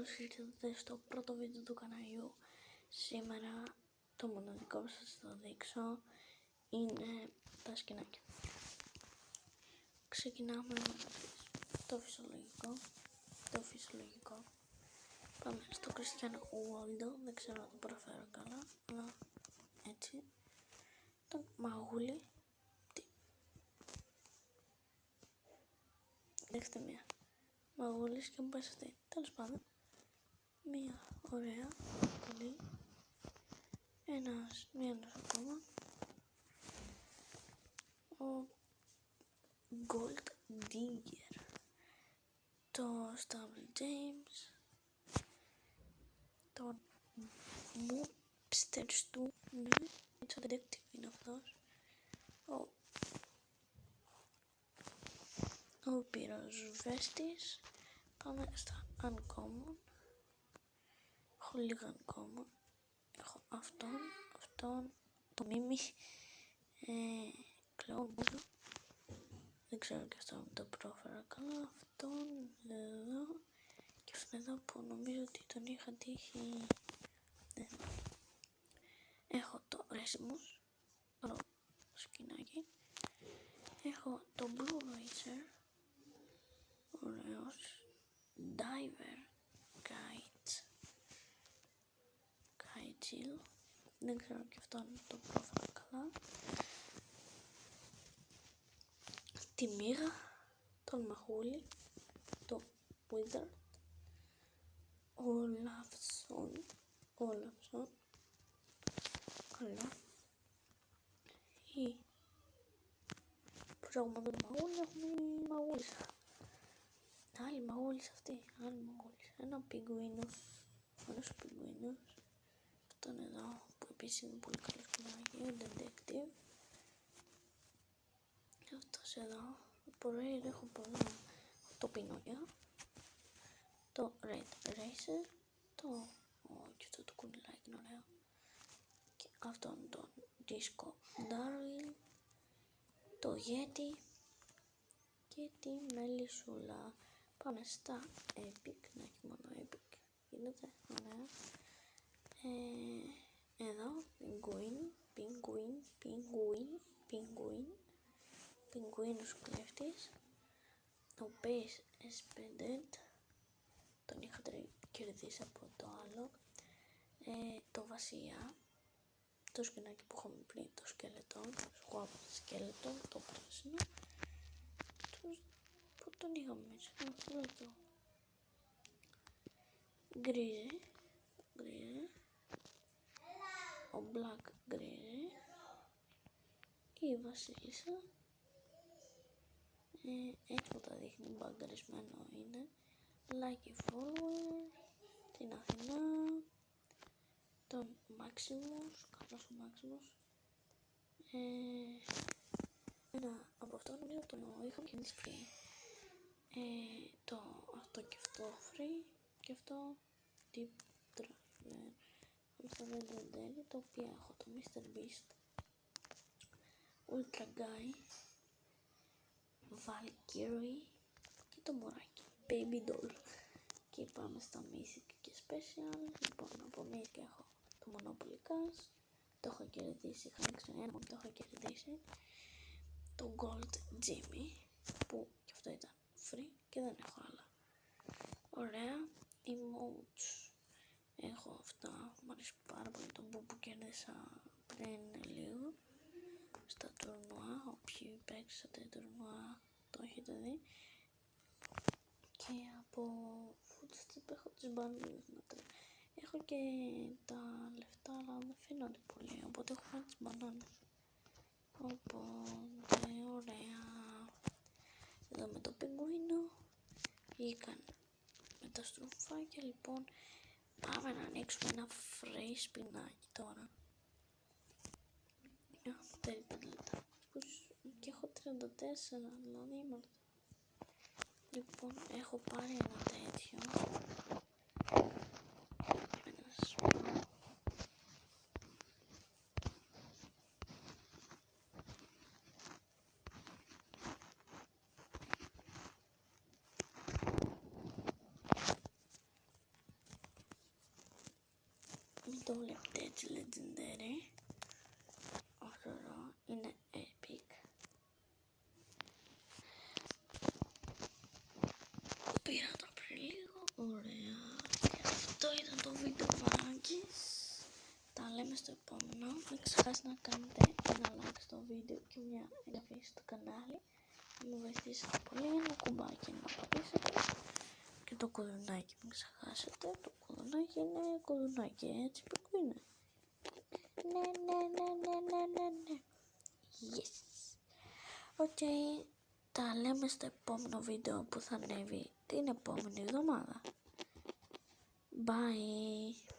καλώς ήρθατε στο πρώτο βίντεο του καναλιού. Σήμερα το μοναδικό που σας θα δείξω είναι τα σκηνάκια. Ξεκινάμε με το φυσιολογικό. Πάμε στο Cristiano Ronaldo, δεν ξέρω αν το προφέρω καλά, αλλά έτσι. Τον Μαγούλη. Δείξτε μία. Μαγούλης και μου πες αυτή. Τέλος πάντων. Μία ωραία πολύ. Μία ακόμα. Ο Gold Digger. Το Stable James. Το Mobster Stu. Ναι, το detective είναι αυτός. Ο πυροσβέστης. Πάμε στα Uncommon. Έχω λίγα Uncommon. Έχω αυτόν, το Μίμη, Κλόμπουλο. Δεν ξέρω και αυτό το πρόφερα καλά. Αυτόν εδώ και αυτόν εδώ που νομίζω ότι τον είχα τύχει. Έχω το Ρέσιμους, το σκηνάκι. Έχω το Blue Racer, ωραίος. Diver Kite, δεν ξέρω και αυτό αν το πρόφερα καλά. Τη Μύγα, τον Μαχούλη, το Wizard, Όλαυσον, καλά. Ή πράγμα τον Μαγούλη, έχουμε Μαγούλης. Άλλη Μαγούλης αυτή, ένα πιγκουίνος, ωραίος ο πιγκουίνος. Αυτόν εδώ που επίσης είναι πολύ καλό σκηνάκι, ο detective. Και αυτός εδώ, πολύ έχω πολλά. Το Πινόκιο, το Red Racer, και αυτό το κουνελάκι είναι ωραίο. Και αυτόν τον Disco Darwin, το Yeti και τη Μελισσούλα. Πάμε στα Epic, να έχει μόνο Epic, γίνεται ωραία. Εδώ πιγκουίνος κλέφτης, ο Base Expended, τον είχα κερδίσει από το άλλο, το Βασιλιά, το σκηνάκι που είχαμε πριν, το σκέλετο, το πράσινο, που τον είχαμε μέσα, το γκρίζε, ο Black γκρίζε, η Βασίλισσα, έτσι που τα δείχνει, μπαγκαρισμένο είναι, Lucky Follower, την Αθηνά, τον Maximus, καλός ο Maximus. Ένα από αυτό νομίζω το είχαμε και εμείς free. Αυτό και αυτό free και αυτό Deep Driver. Αυτά δεν το τέλει, το οποίο έχω το Mr. Beast, Ultra Guy, Valkyrie και το μωράκι Baby Doll. Και πάμε στα Mythic και Special. Λοιπόν, από Mythic έχω το Monopoly Cash, το έχω κερδίσει, είχα ανοίξει ένα μόνο, το έχω κερδίσει. Το Gold Jimmy, που και αυτό ήταν free και δεν έχω άλλα. Ωραία, emotes. Έχω αυτά, μου αρέσει πάρα πολύ το που κέρδισα πριν λίγο στα τουρνουά. Όποιοι παίξατε τουρνουά το έχετε δει. Και από Footstep έχω τις μπανάνες να τρέχω. Έχω και τα λεφτά, αλλά δεν φαίνονται πολύ, οπότε έχω κάνει τις μπανάνες. Οπότε, ωραία. Εδώ με το πιγκουίνο βγήκαν με τα στροφάκια. Λοιπόν, πάμε να ανοίξουμε ένα φρέι σπινάκι τώρα. Θέλει 5 λεπτά. Και έχω 34, δηλαδή είμαστε. Λοιπόν, έχω πάρει ένα τέτοιο. το βλέπετε έτσι legendary. Ωραίο, είναι epic. Πήρα το πριν λίγο, ωραία. Και αυτό ήταν το βίντεο μαγκής. Τα λέμε στο επόμενο. Μην ξεχάσετε να κάνετε ένα like στο βίντεο και μια εγγραφή στο κανάλι. Θα μου βοηθήσετε πολύ, ένα κουμπάκι να πατήσετε. Και το κουδουνάκι μην ξεχάσετε. Το κουδουνάκι είναι κουδουνάκι, έτσι που είναι. Ναι. Yes. Οκ. Τα λέμε στο επόμενο βίντεο που θα ανέβει την επόμενη εβδομάδα. Bye.